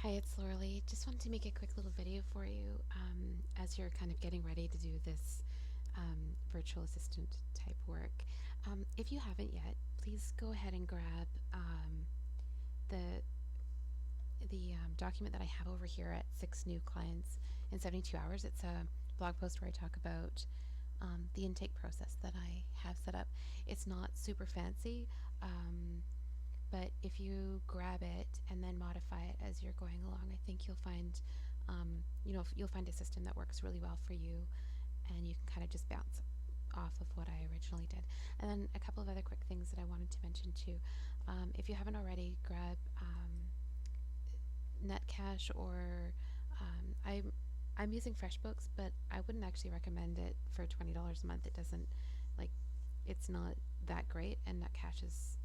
Hi, it's Lauralee. Just wanted to make a quick little video for you as you're kind of getting ready to do this virtual assistant type work. If you haven't yet, please go ahead and grab the document that I have over here at 6 New Clients in 72 Hours. It's a blog post where I talk about the intake process that I have set up. It's not super fancy. But if you grab it and then modify it as you're going along, I think you'll find, you'll find a system that works really well for you, and you can kind of just bounce off of what I originally did. And then a couple of other quick things that I wanted to mention too. If you haven't already, grab Netcache or I'm using FreshBooks, but I wouldn't actually recommend it for $20 a month. It doesn't it's not that great, and Netcache is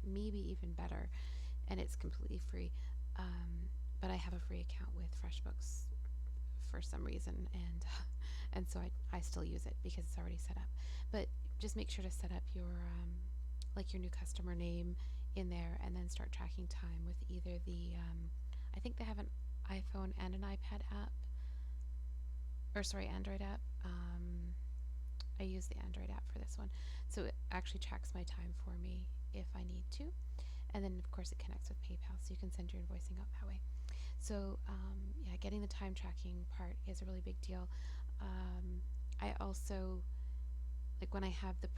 maybe even better, and it's completely free. But I have a free account with FreshBooks for some reason, and so I still use it because it's already set up. But just make sure to set up your your new customer name in there, and then start tracking time with either the I think they have an iPhone and an iPad app, or sorry, Android app. I use the Android app for this one, so it actually tracks my time for me if I need to, and then of course it connects with PayPal, so you can send your invoicing out that way. So yeah, getting the time tracking part is a really big deal. I also, like when I have this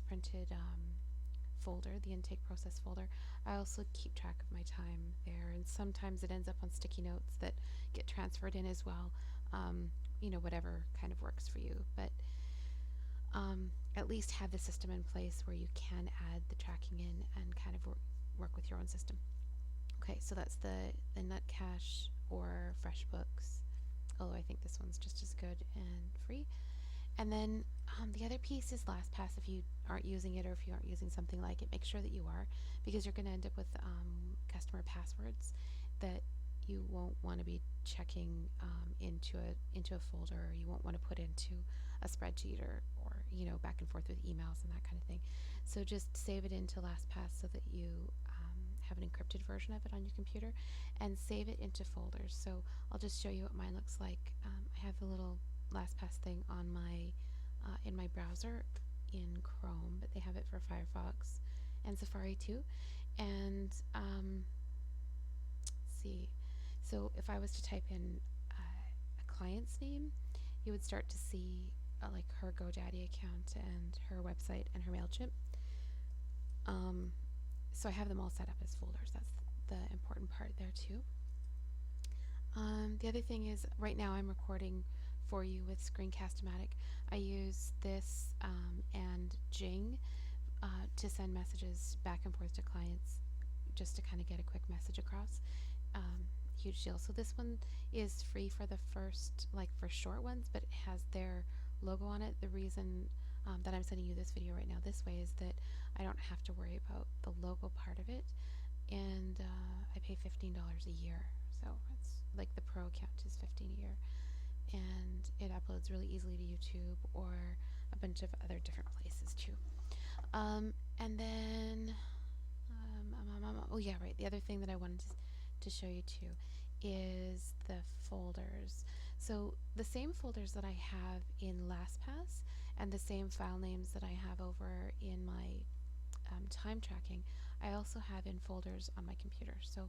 printed folder, the intake process folder, I also keep track of my time there, and sometimes it ends up on sticky notes that get transferred in as well. Whatever kind of works for you, but at least have the system in place where you can add the tracking in and kind of work with your own system. Okay, so that's the Netcache or FreshBooks, although I think this one's just as good and free. And then the other piece is LastPass. If you aren't using it, or if you aren't using something like it, make sure that you are, because you're going to end up with customer passwords that you won't want to be checking into a folder, or you won't want to put into a spreadsheet, or back and forth with emails and that kind of thing. So just save it into LastPass so that you have an encrypted version of it on your computer, and save it into folders. So I'll just show you what mine looks like. I have the little LastPass thing on my in my browser in Chrome, but they have it for Firefox and Safari too. And let's see. So if I was to type in a client's name, you would start to see like her GoDaddy account and her website and her MailChimp. So I have them all set up as folders. That's the important part there too. The other thing is, right now I'm recording for you with Screencast-O-Matic. I use this and Jing to send messages back and forth to clients, just to kind of get a quick message across. Huge deal. So this one is free for the first, for short ones, but it has their logo on it. The reason that I'm sending you this video right now this way is that I don't have to worry about the logo part of it, and I pay $15 a year. So it's like the pro account is $15 a year, and it uploads really easily to YouTube or a bunch of other different places too. And then oh yeah, right, the other thing that I wanted to show you too is the folders. So the same folders that I have in LastPass and the same file names that I have over in my time tracking, I also have in folders on my computer. So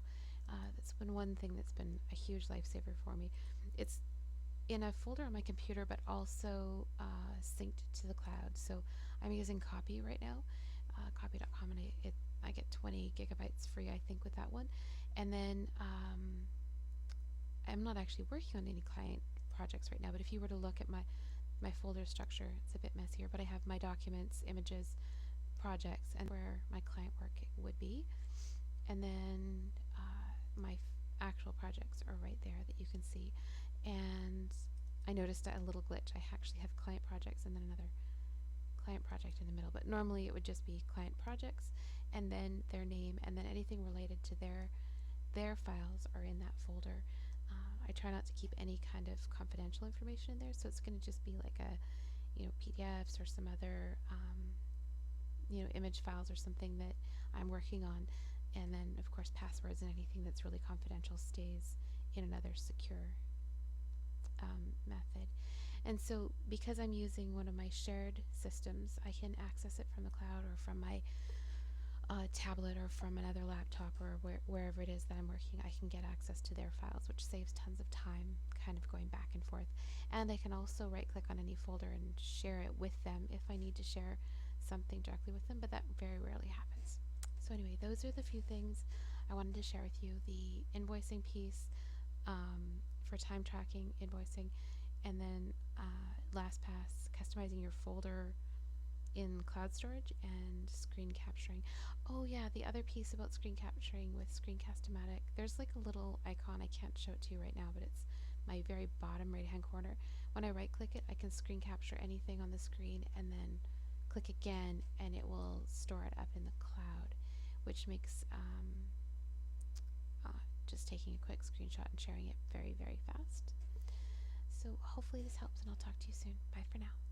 that's been one thing that's been a huge lifesaver for me. It's in a folder on my computer, but also synced to the cloud. So I'm using Copy right now, copy.com, and I get 20 gigabytes free, I think, with that one. And then I'm not actually working on any client projects right now, but if you were to look at my folder structure, it's a bit messier, but I have my documents, images, projects, and where my client work would be. And then my actual projects are right there that you can see. And I noticed a little glitch. I actually have client projects and then another client project in the middle, but normally it would just be client projects and then their name, and then anything related to their files are in that folder. I try not to keep any kind of confidential information in there, so it's going to just be like a PDFs or some other image files or something that I'm working on, And then, of course, passwords and anything that's really confidential stays in another secure method. And so, because I'm using one of my shared systems, I can access it from the cloud or from my tablet or from another laptop or wherever it is that I'm working. I can get access to their files, which saves tons of time kind of going back and forth. And I can also right click on any folder and share it with them if I need to share something directly with them, but that very rarely happens. So anyway, those are the few things I wanted to share with you. The invoicing piece, for time tracking, invoicing, and then LastPass, customizing your folder in cloud storage, and screen capturing. Oh yeah, the other piece about screen capturing with Screencast-O-Matic, there's like a little icon, I can't show it to you right now, but it's my very bottom right hand corner. When I right click it, I can screen capture anything on the screen and then click again and it will store it up in the cloud, which makes just taking a quick screenshot and sharing it very, very fast. So hopefully this helps, and I'll talk to you soon. Bye for now.